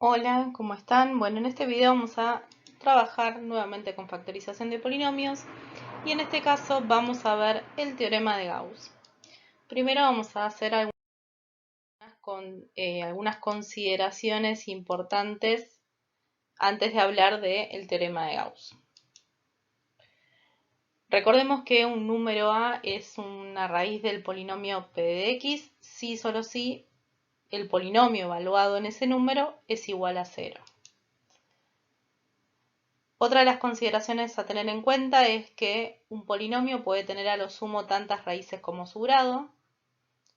Hola, ¿cómo están? Bueno, en este video vamos a trabajar nuevamente con factorización de polinomios y en este caso vamos a ver el teorema de Gauss. Primero vamos a hacer algunas consideraciones importantes antes de hablar del teorema de Gauss. Recordemos que un número a es una raíz del polinomio p de x si solo si el polinomio evaluado en ese número es igual a 0. Otra de las consideraciones a tener en cuenta es que un polinomio puede tener a lo sumo tantas raíces como su grado.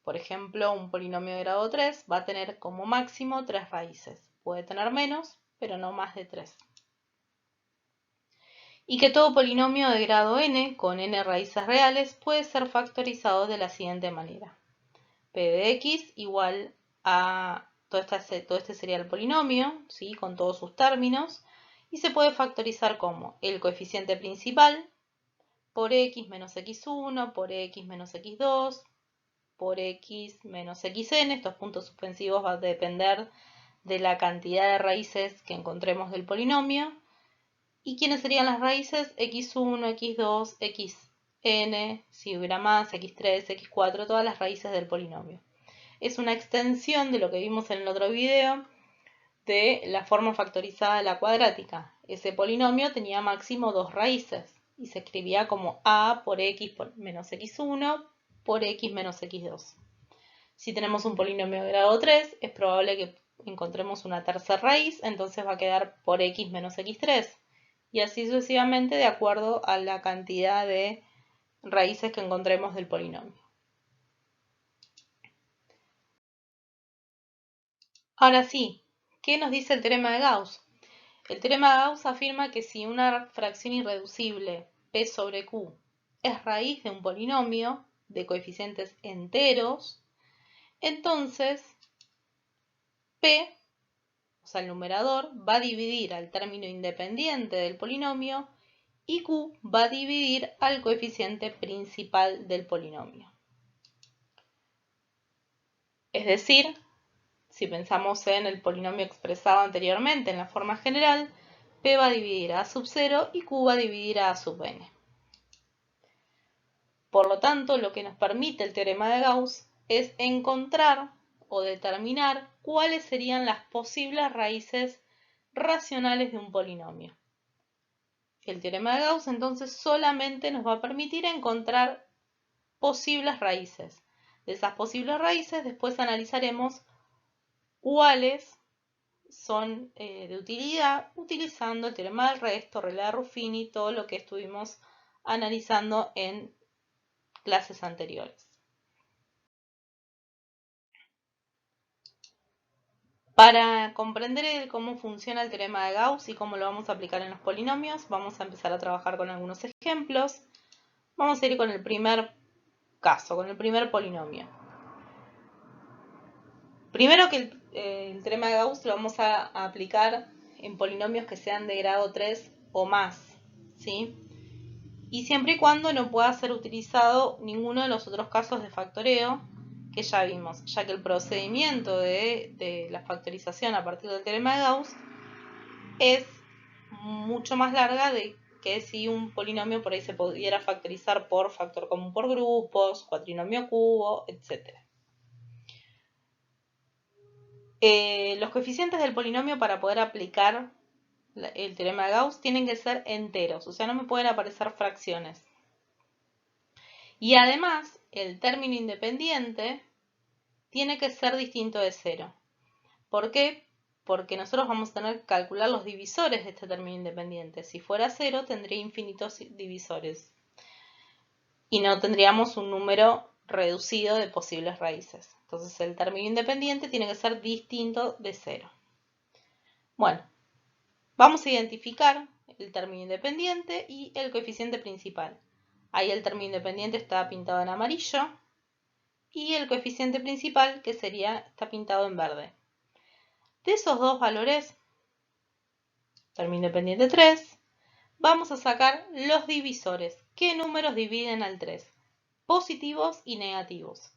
Por ejemplo, un polinomio de grado 3 va a tener como máximo 3 raíces. Puede tener menos, pero no más de 3. Y que todo polinomio de grado n, con n raíces reales, puede ser factorizado de la siguiente manera. P de x igual a todo este sería el polinomio, ¿sí? Con todos sus términos. Y se puede factorizar como el coeficiente principal por x menos x1, por x menos x2, por x menos xn. Estos puntos suspensivos van a depender de la cantidad de raíces que encontremos del polinomio. ¿Y quiénes serían las raíces? x1, x2, xn, si hubiera más, x3, x4, todas las raíces del polinomio. Es una extensión de lo que vimos en el otro video de la forma factorizada de la cuadrática. Ese polinomio tenía máximo 2 raíces y se escribía como a por x menos x1 por x menos x2. Si tenemos un polinomio de grado 3, es probable que encontremos una tercera raíz, entonces va a quedar por x menos x3. Y así sucesivamente de acuerdo a la cantidad de raíces que encontremos del polinomio. Ahora sí, ¿qué nos dice el teorema de Gauss? El teorema de Gauss afirma que si una fracción irreducible, p sobre q, es raíz de un polinomio de coeficientes enteros, entonces p, o sea el numerador, va a dividir al término independiente del polinomio y q va a dividir al coeficiente principal del polinomio. Es decir, si pensamos en el polinomio expresado anteriormente en la forma general, p va a dividir a sub 0 y q va a dividir a sub n. Por lo tanto, lo que nos permite el teorema de Gauss es encontrar o determinar cuáles serían las posibles raíces racionales de un polinomio. El teorema de Gauss entonces solamente nos va a permitir encontrar posibles raíces. De esas posibles raíces después analizaremos cuáles son de utilidad utilizando el teorema del resto, regla de Ruffini, todo lo que estuvimos analizando en clases anteriores. Para comprender cómo funciona el teorema de Gauss y cómo lo vamos a aplicar en los polinomios, vamos a empezar a trabajar con algunos ejemplos. Vamos a ir con el primer caso, con el primer polinomio. Primero que el teorema de Gauss lo vamos a aplicar en polinomios que sean de grado 3 o más, ¿sí? Y siempre y cuando no pueda ser utilizado ninguno de los otros casos de factoreo que ya vimos, ya que el procedimiento de la factorización a partir del teorema de Gauss es mucho más larga de que si un polinomio por ahí se pudiera factorizar por factor común por grupos, cuatrinomio cubo, etc. Los coeficientes del polinomio para poder aplicar el teorema de Gauss tienen que ser enteros, o sea, no me pueden aparecer fracciones. Y además, el término independiente tiene que ser distinto de 0. ¿Por qué? Porque nosotros vamos a tener que calcular los divisores de este término independiente. Si fuera 0, tendría infinitos divisores. Y no tendríamos un número reducido de posibles raíces. Entonces el término independiente tiene que ser distinto de 0. Bueno, vamos a identificar el término independiente y el coeficiente principal. Ahí el término independiente está pintado en amarillo y el coeficiente principal, que está pintado en verde. De esos dos valores, término independiente 3, vamos a sacar los divisores. ¿Qué números dividen al 3? Positivos y negativos.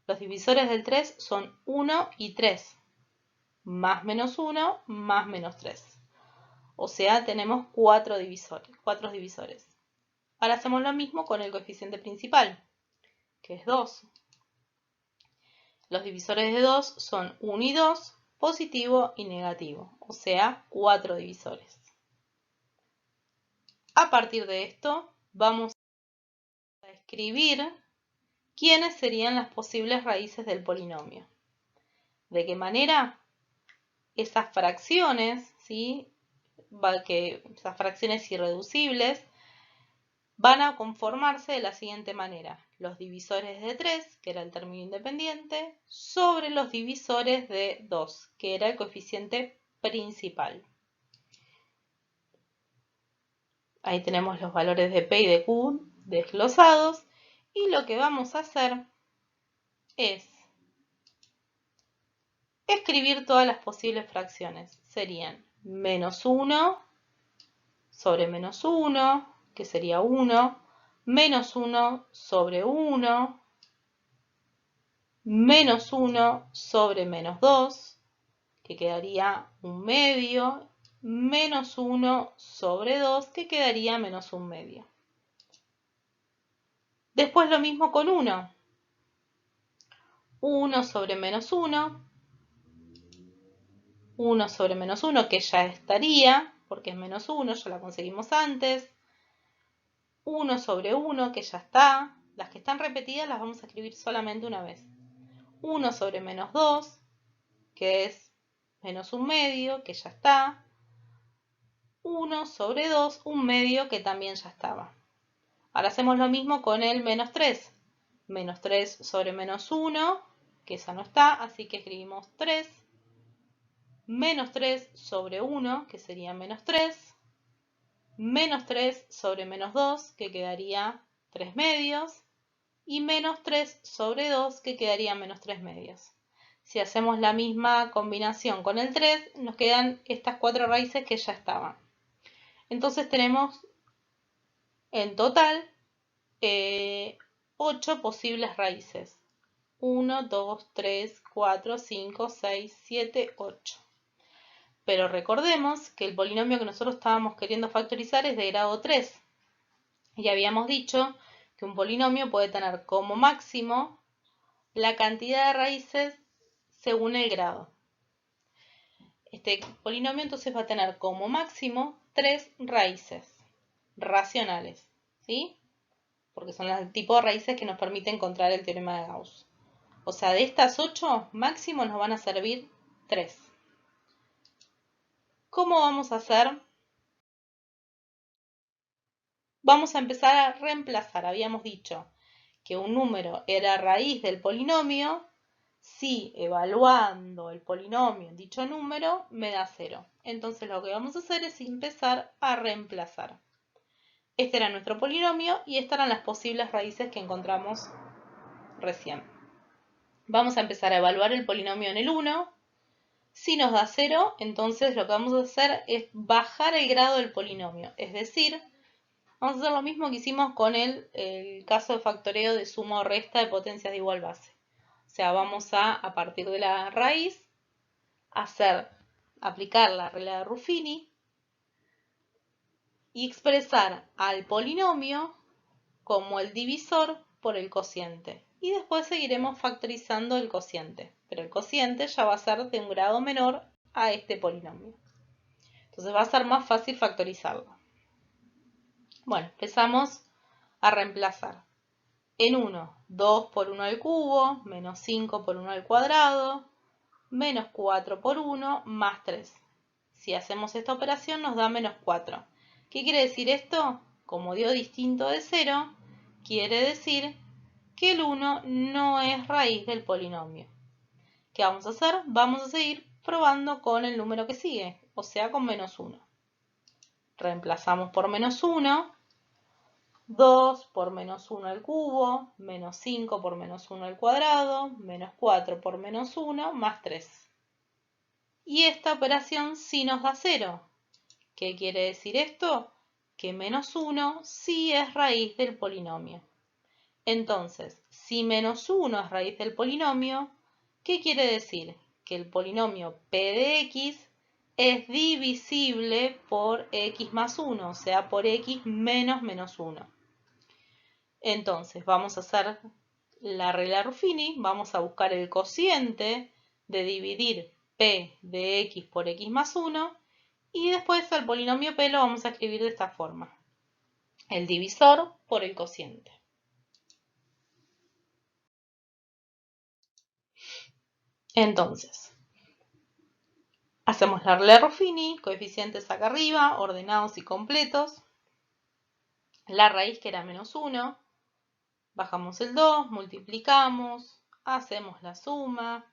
Los divisores del 3 son 1 y 3. más menos 1 más menos 3. O sea, tenemos 4 divisores. Ahora hacemos lo mismo con el coeficiente principal, que es 2. Los divisores de 2 son 1 y 2, positivo y negativo, o sea, 4 divisores. A partir de esto, vamos a escribir quiénes serían las posibles raíces del polinomio. ¿De qué manera? Esas fracciones, ¿sí? Esas fracciones irreducibles van a conformarse de la siguiente manera. Los divisores de 3, que era el término independiente, sobre los divisores de 2, que era el coeficiente principal. Ahí tenemos los valores de P y de Q desglosados. Y lo que vamos a hacer es escribir todas las posibles fracciones. Serían menos 1 sobre menos 1, que sería 1, menos 1 sobre 1, menos 1 sobre menos 2, que quedaría 1 medio, menos 1 sobre 2, que quedaría menos 1 medio. Después lo mismo con 1. 1 sobre menos 1, 1 sobre menos 1, que ya estaría, porque es menos 1, ya la conseguimos antes. 1 sobre 1, que ya está. Las que están repetidas las vamos a escribir solamente una vez. 1 sobre menos 2, que es menos 1 medio, que ya está. 1 sobre 2, 1 medio, que también ya estaba. Ahora hacemos lo mismo con el menos 3. Menos 3 sobre menos 1, que esa no está, así que escribimos 3. Menos 3 sobre 1, que sería menos 3. Menos 3 sobre menos 2, que quedaría 3 medios. Y menos 3 sobre 2, que quedaría menos 3 medios. Si hacemos la misma combinación con el 3, nos quedan estas 4 raíces que ya estaban. Entonces tenemos en total 8 posibles raíces. 1, 2, 3, 4, 5, 6, 7, 8. Pero recordemos que el polinomio que nosotros estábamos queriendo factorizar es de grado 3. Y habíamos dicho que un polinomio puede tener como máximo la cantidad de raíces según el grado. Este polinomio entonces va a tener como máximo 3 raíces racionales, ¿sí? Porque son el tipo de raíces que nos permite encontrar el teorema de Gauss. O sea, de estas 8, máximo nos van a servir 3. ¿Cómo vamos a hacer? Vamos a empezar a reemplazar. Habíamos dicho que un número era raíz del polinomio si evaluando el polinomio en dicho número me da 0. Entonces lo que vamos a hacer es empezar a reemplazar. Este era nuestro polinomio y estas eran las posibles raíces que encontramos recién. Vamos a empezar a evaluar el polinomio en el 1. Si nos da 0, entonces lo que vamos a hacer es bajar el grado del polinomio. Es decir, vamos a hacer lo mismo que hicimos con el caso de factoreo de suma o resta de potencias de igual base. O sea, vamos a partir de la raíz, aplicar la regla de Ruffini y expresar al polinomio como el divisor por el cociente. Y después seguiremos factorizando el cociente, pero el cociente ya va a ser de un grado menor a este polinomio. Entonces va a ser más fácil factorizarlo. Bueno, empezamos a reemplazar. En 1, 2 por 1 al cubo, menos 5 por 1 al cuadrado, menos 4 por 1, más 3. Si hacemos esta operación nos da menos 4. ¿Qué quiere decir esto? Como dio distinto de 0, quiere decir que el 1 no es raíz del polinomio. ¿Qué vamos a hacer? Vamos a seguir probando con el número que sigue, o sea con menos 1. Reemplazamos por menos 1. 2 por menos 1 al cubo, menos 5 por menos 1 al cuadrado, menos 4 por menos 1, más 3. Y esta operación sí nos da 0. ¿Qué quiere decir esto? Que menos 1 sí es raíz del polinomio. Entonces, si menos 1 es raíz del polinomio, ¿qué quiere decir? que el polinomio p de x es divisible por x más 1, o sea, por x menos menos 1. Entonces, vamos a hacer la regla Ruffini, vamos a buscar el cociente de dividir p de x por x más 1 y después al polinomio p lo vamos a escribir de esta forma. El divisor por el cociente. Entonces, hacemos la regla Ruffini, coeficientes acá arriba, ordenados y completos. La raíz que era menos 1, bajamos el 2, multiplicamos, hacemos la suma,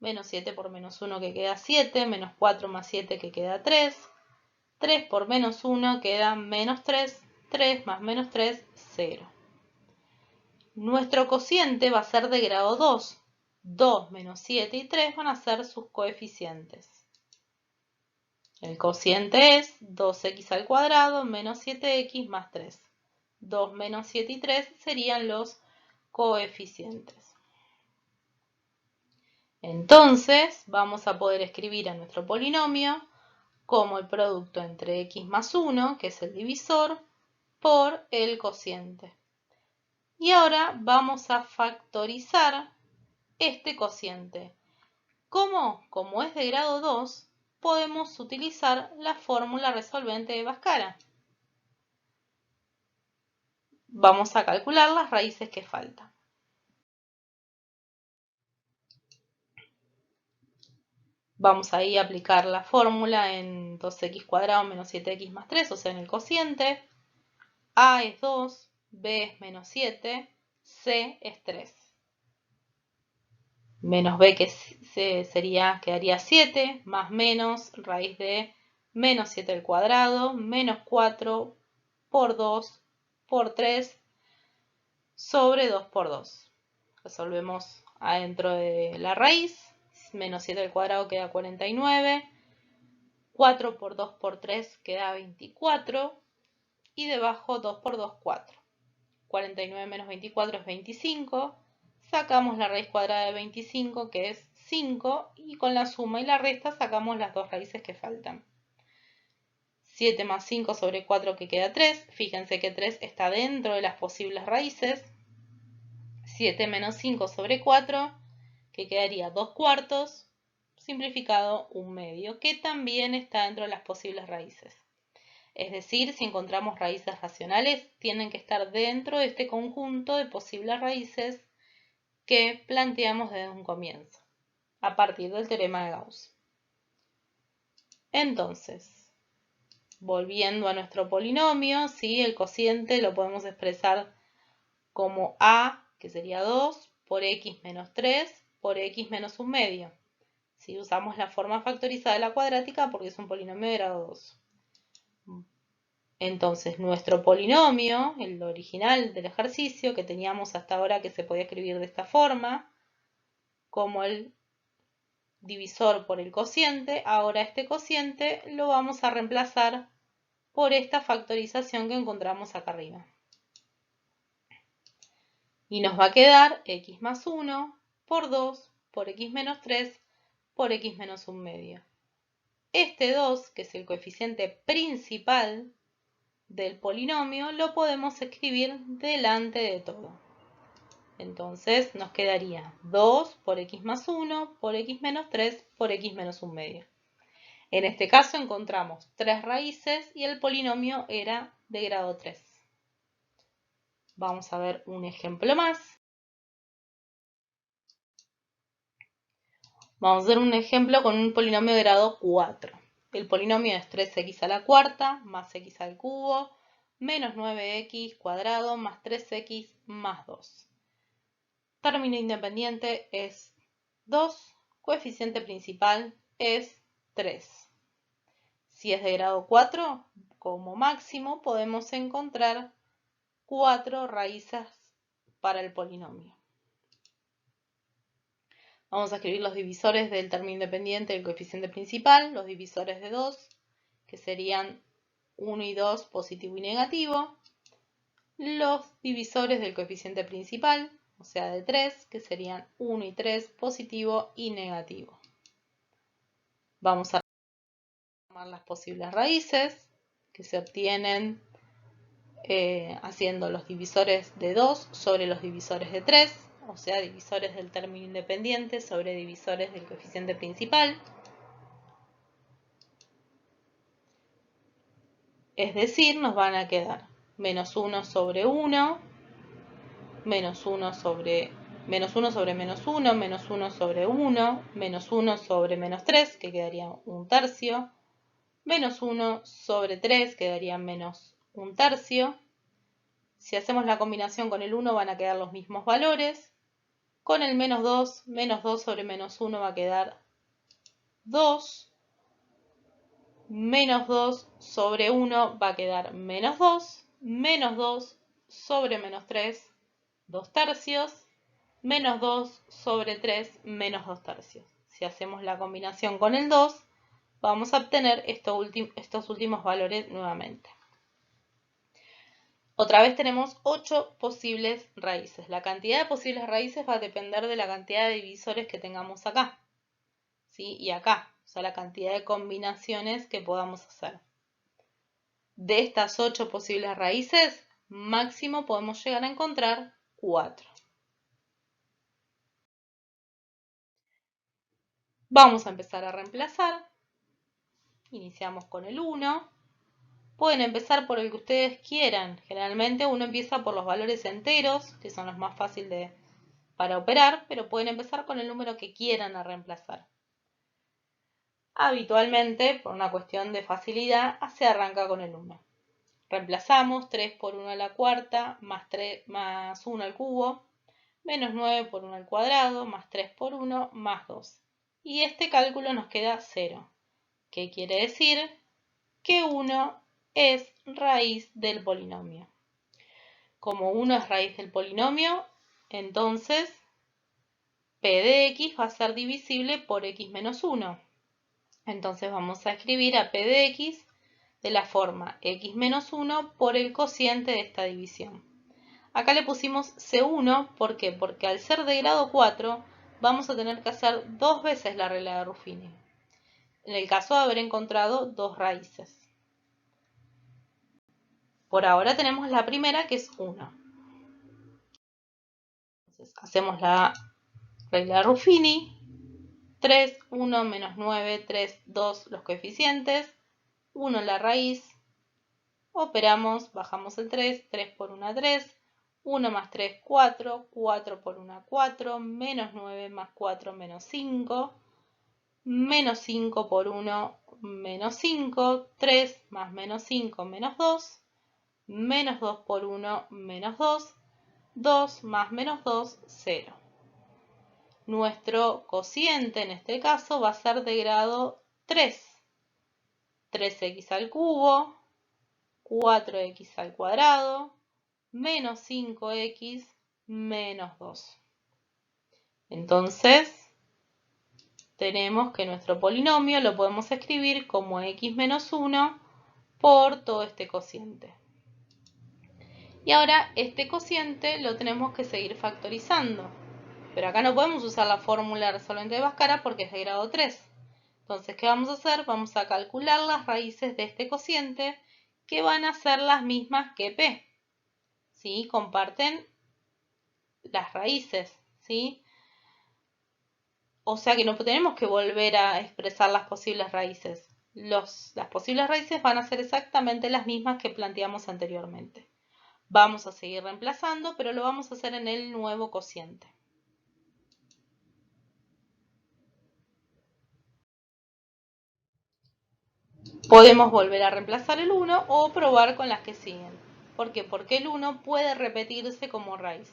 menos 7 por menos 1 que queda 7, menos 4 más 7 que queda 3, 3 por menos 1 queda menos 3, 3 más menos 3, 0. Nuestro cociente va a ser de grado 2, 2 menos 7 y 3 van a ser sus coeficientes. El cociente es 2x al cuadrado menos 7x más 3. 2 menos 7 y 3 serían los coeficientes. Entonces vamos a poder escribir a nuestro polinomio como el producto entre x más 1, que es el divisor, por el cociente. Y ahora vamos a factorizar este cociente. ¿Cómo? Como es de grado 2, podemos utilizar la fórmula resolvente de Bhaskara. Vamos a calcular las raíces que faltan. Vamos ahí a aplicar la fórmula en 2x cuadrado menos 7x más 3, o sea, en el cociente. A es 2, B es menos 7, C es 3. Menos B que quedaría 7, más menos raíz de menos 7 al cuadrado, menos 4 por 2 por 3 sobre 2 por 2. Resolvemos adentro de la raíz. Menos 7 al cuadrado queda 49. 4 por 2 por 3 queda 24. Y debajo 2 por 2, 4. 49 menos 24 es 25. Sacamos la raíz cuadrada de 25, que es 5. Y con la suma y la resta sacamos las dos raíces que faltan. 7 más 5 sobre 4 que queda 3. Fíjense que 3 está dentro de las posibles raíces. 7 menos 5 sobre 4, que quedaría 2 cuartos, simplificado 1 medio, que también está dentro de las posibles raíces. Es decir, si encontramos raíces racionales, tienen que estar dentro de este conjunto de posibles raíces que planteamos desde un comienzo, a partir del teorema de Gauss. Entonces, volviendo a nuestro polinomio, ¿sí? El cociente lo podemos expresar como A, que sería 2, por x menos 3, por x menos 1 medio. Si usamos la forma factorizada de la cuadrática porque es un polinomio de grado 2. Entonces, nuestro polinomio, el original del ejercicio que teníamos hasta ahora que se podía escribir de esta forma, como el divisor por el cociente, ahora este cociente lo vamos a reemplazar por esta factorización que encontramos acá arriba. Y nos va a quedar x más 1 por 2 por x menos 3 por x menos 1 medio. Este 2, que es el coeficiente principal del polinomio, lo podemos escribir delante de todo. Entonces nos quedaría 2 por x más 1 por x menos 3 por x menos 1 medio. En este caso encontramos 3 raíces y el polinomio era de grado 3. Vamos a ver un ejemplo más. Vamos a hacer un ejemplo con un polinomio de grado 4. El polinomio es 3x a la cuarta más x al cubo menos 9x cuadrado más 3x más 2. Término independiente es 2, coeficiente principal es 3. Si es de grado 4, como máximo podemos encontrar 4 raíces para el polinomio. Vamos a escribir los divisores del término independiente del coeficiente principal, los divisores de 2, que serían 1 y 2, positivo y negativo. Los divisores del coeficiente principal, o sea de 3, que serían 1 y 3, positivo y negativo. Vamos a tomar las posibles raíces que se obtienen haciendo los divisores de 2 sobre los divisores de 3, o sea, divisores del término independiente sobre divisores del coeficiente principal. Es decir, nos van a quedar menos 1 sobre 1, menos 1 sobre menos 1 sobre menos 1, menos 1 sobre 1, menos 1 sobre menos 3, que quedaría un tercio, menos 1 sobre 3, que daría menos un tercio. Si hacemos la combinación con el 1 van a quedar los mismos valores. Con el menos 2 sobre menos 1 va a quedar 2. Menos 2 sobre 1 va a quedar menos 2. Menos 2 sobre menos 3, 2 tercios. Menos 2 sobre 3, menos 2 tercios. Si hacemos la combinación con el 2, vamos a obtener estos últimos valores nuevamente. Otra vez tenemos 8 posibles raíces. La cantidad de posibles raíces va a depender de la cantidad de divisores que tengamos acá, ¿sí? Y acá, o sea, la cantidad de combinaciones que podamos hacer. De estas 8 posibles raíces, máximo podemos llegar a encontrar 4. Vamos a empezar a reemplazar. Iniciamos con el 1. Pueden empezar por el que ustedes quieran. Generalmente uno empieza por los valores enteros, que son los más fáciles para operar, pero pueden empezar con el número que quieran a reemplazar. Habitualmente, por una cuestión de facilidad, se arranca con el 1. Reemplazamos 3 por 1 a la cuarta, más 1 al cubo, menos 9 por 1 al cuadrado, más 3 por 1, más 2. Y este cálculo nos queda 0. ¿Qué quiere decir? Que 1 es raíz del polinomio. Como 1 es raíz del polinomio, entonces P de x va a ser divisible por x menos 1. Entonces vamos a escribir a P de x de la forma x menos 1 por el cociente de esta división. Acá le pusimos C1, ¿por qué? Porque al ser de grado 4 vamos a tener que hacer 2 veces la regla de Ruffini, en el caso de haber encontrado 2 raíces. Por ahora tenemos la primera, que es 1. Entonces hacemos la regla de Ruffini. 3, 1, menos 9, 3, 2 los coeficientes, 1 la raíz. Operamos, bajamos el 3, 3 por 1, 3, 1 más 3, 4, 4 por 1, 4, menos 9 más 4, menos 5, menos 5 por 1, menos 5, 3 más menos 5, menos 2, menos 2 por 1, menos 2, 2 más menos 2, 0. Nuestro cociente en este caso va a ser de grado 3. 3x al cubo, 4x al cuadrado, menos 5x, menos 2. Entonces, tenemos que nuestro polinomio lo podemos escribir como x menos 1 por todo este cociente. Y ahora este cociente lo tenemos que seguir factorizando. Pero acá no podemos usar la fórmula de resolvente de Bhaskara porque es de grado 3. Entonces, ¿qué vamos a hacer? Vamos a calcular las raíces de este cociente, que van a ser las mismas que P. ¿Sí? Comparten las raíces, ¿sí? O sea que no tenemos que volver a expresar las posibles raíces. Las posibles raíces van a ser exactamente las mismas que planteamos anteriormente. Vamos a seguir reemplazando, pero lo vamos a hacer en el nuevo cociente. Podemos volver a reemplazar el 1 o probar con las que siguen. ¿Por qué? Porque el 1 puede repetirse como raíz.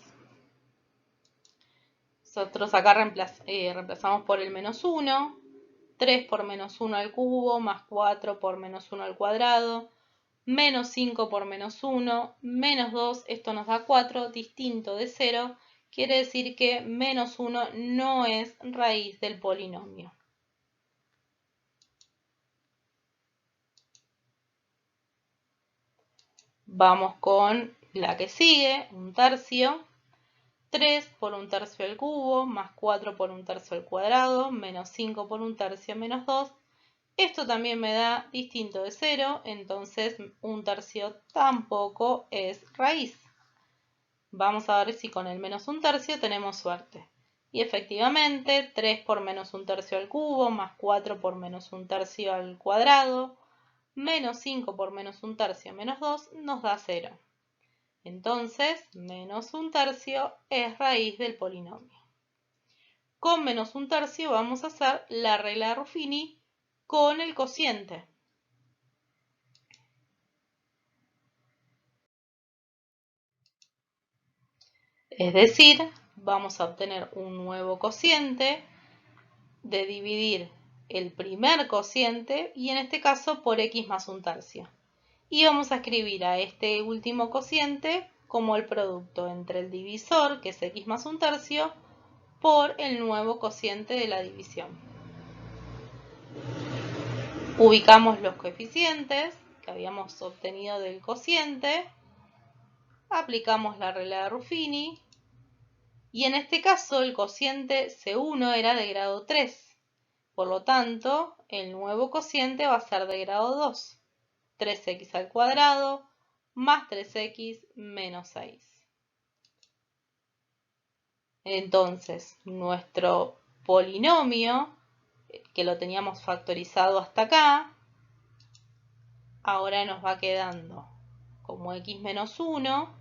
Nosotros acá reemplazamos por el menos 1, 3 por menos 1 al cubo, más 4 por menos 1 al cuadrado, menos 5 por menos 1, menos 2, esto nos da 4, distinto de 0, quiere decir que menos 1 no es raíz del polinomio. Vamos con la que sigue, un tercio. 3 por un tercio al cubo, más 4 por un tercio al cuadrado, menos 5 por un tercio, menos 2. Esto también me da distinto de 0, entonces 1/3 tampoco es raíz. Vamos a ver si con el menos 1/3 tenemos suerte. Y efectivamente, 3 por menos 1/3 al cubo, más 4 por menos 1/3 al cuadrado, menos 5 por menos 1/3 menos 2 nos da 0. Entonces, menos 1/3 es raíz del polinomio. Con menos 1/3 vamos a hacer la regla de Ruffini con el cociente. Es decir, vamos a obtener un nuevo cociente de dividir el primer cociente y en este caso por x más 1/3. Y vamos a escribir a este último cociente como el producto entre el divisor, que es x más 1/3, por el nuevo cociente de la división. Ubicamos los coeficientes que habíamos obtenido del cociente, aplicamos la regla de Ruffini y en este caso el cociente C1 era de grado 3. Por lo tanto, el nuevo cociente va a ser de grado 2. 3x al cuadrado más 3x menos 6. Entonces, nuestro polinomio, que lo teníamos factorizado hasta acá, ahora nos va quedando como x menos 1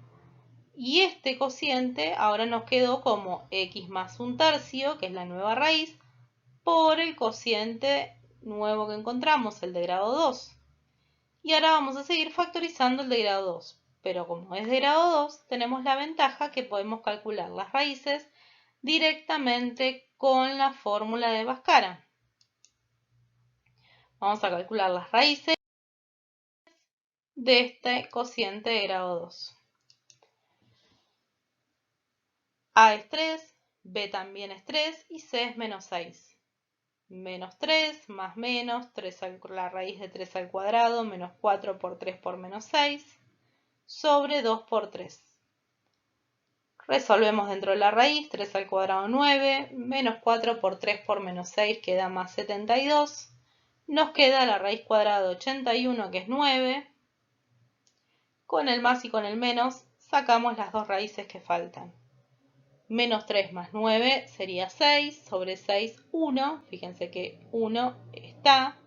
y este cociente ahora nos quedó como x más 1/3, que es la nueva raíz, por el cociente nuevo que encontramos, el de grado 2. Y ahora vamos a seguir factorizando el de grado 2. Pero como es de grado 2, tenemos la ventaja que podemos calcular las raíces directamente con la fórmula de Bhaskara. Vamos a calcular las raíces de este cociente de grado 2. A es 3, B también es 3 y C es menos 6. Menos 3 más menos, la raíz de 3 al cuadrado, menos 4 por 3 por menos 6, sobre 2 por 3. Resolvemos dentro de la raíz, 3 al cuadrado 9, menos 4 por 3 por menos 6 queda más 72. Nos queda la raíz cuadrada de 81, que es 9. Con el más y con el menos sacamos las dos raíces que faltan. Menos 3 más 9 sería 6, sobre 6, 1. Fíjense que 1 está.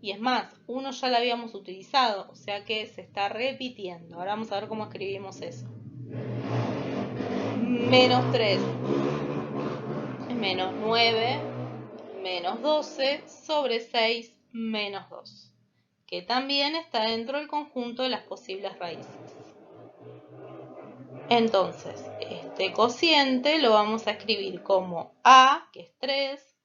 Y es más, 1 ya lo habíamos utilizado, o sea que se está repitiendo. Ahora vamos a ver cómo escribimos eso. Menos 3 menos 9 menos 12 sobre 6 menos 2, que también está dentro del conjunto de las posibles raíces. Entonces, este cociente lo vamos a escribir como a, que es 3,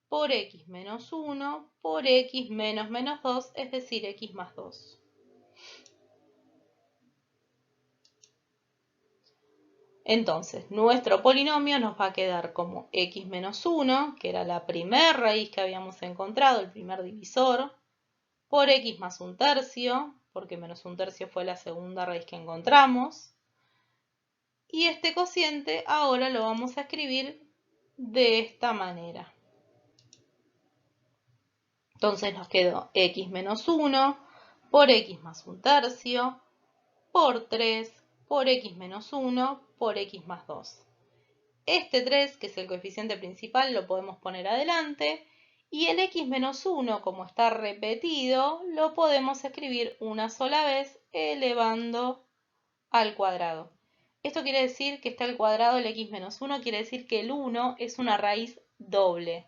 por x menos 1, por x menos menos 2, es decir, x más 2. Entonces, nuestro polinomio nos va a quedar como x menos 1, que era la primera raíz que habíamos encontrado, el primer divisor, por x más 1/3, porque menos 1/3 fue la segunda raíz que encontramos. Y este cociente ahora lo vamos a escribir de esta manera. Entonces nos quedó x menos 1 por x más 1/3 por 3 por x menos 1 por x más 2. Este 3, que es el coeficiente principal, lo podemos poner adelante. Y el x menos 1, como está repetido, lo podemos escribir una sola vez elevando al cuadrado. Esto quiere decir que está al cuadrado del x menos 1, quiere decir que el 1 es una raíz doble.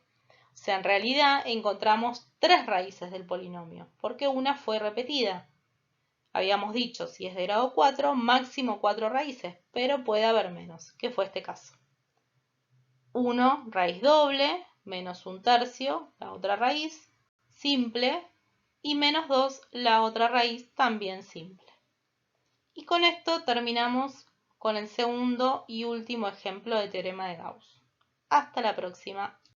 O sea, en realidad encontramos 3 raíces del polinomio, porque una fue repetida. Habíamos dicho, si es de grado 4, máximo 4 raíces, pero puede haber menos, que fue este caso. 1, raíz doble, menos 1/3, la otra raíz, simple, y menos 2, la otra raíz, también simple. Y con esto terminamos con el segundo y último ejemplo de teorema de Gauss. Hasta la próxima.